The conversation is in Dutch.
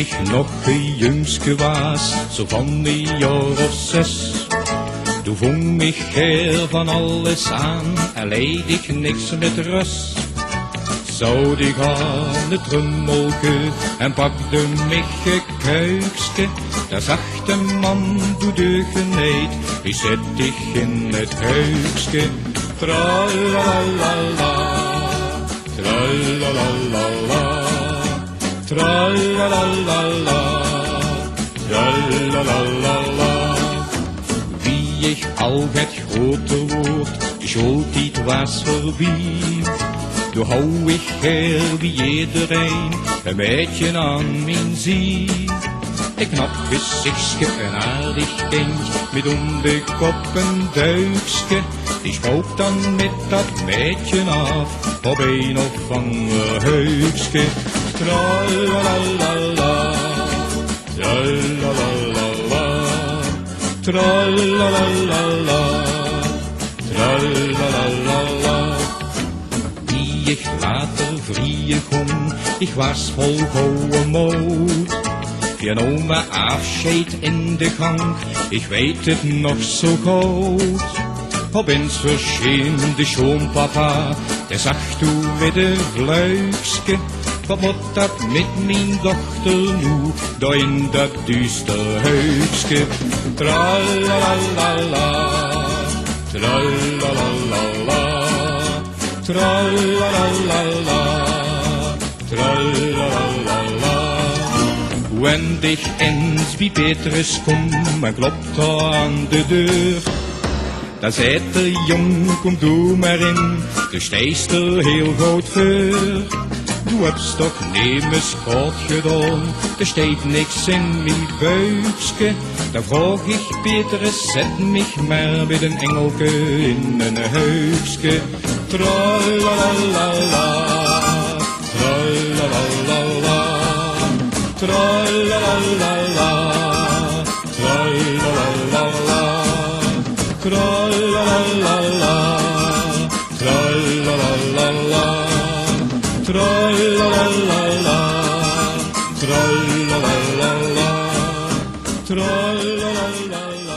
ik nog een jongske was, zo van een jaar of 6. Toen vong ik heel van alles aan en leed ik niks met rust. Zou ik aan het trummelke en pakte mich een kuikske. Daar zag de man doe de geneed, die zet ik in het huikske. Tralalala, tralalala, tralalala, tralalala. Wie ik al het groter wordt, de schooltijd was voorbij. Toen hou ik heel wie iedereen een beetje aan mijn zie. Een knap gezichtje, een aardig kind, met om de kop een duikske. Die spook dan met dat meidje af, op een of ander huikske. Tralalala, tralalala, tralalala, tralalala. Ik later vrije kom, ik was vol gouden moed. Je nam me afscheid in de gang, ik weet het nog zo goed. Opeens verscheen de schoonpapa, der zag toe met een vluikske. Wat moet dat met mijn dochter nu, daar in dat duister huikske. Tralalala, tralalala. Tralalala, tralalala. Wenn ich eens bij Petrus kom en klopt aan de deur, dan zegt de jong, kom doe maar in, de stijst er heel goed voor. Du hebt toch nemens goed gedaan, er steekt niks in mijn buikske. Dan vraag ik Petrus, zet mich maar met een engelke in een huikske. Tralalala, tralalala, tralalala, tralalala, tralalala, tralalala, tralalala, tralalala, tralalala.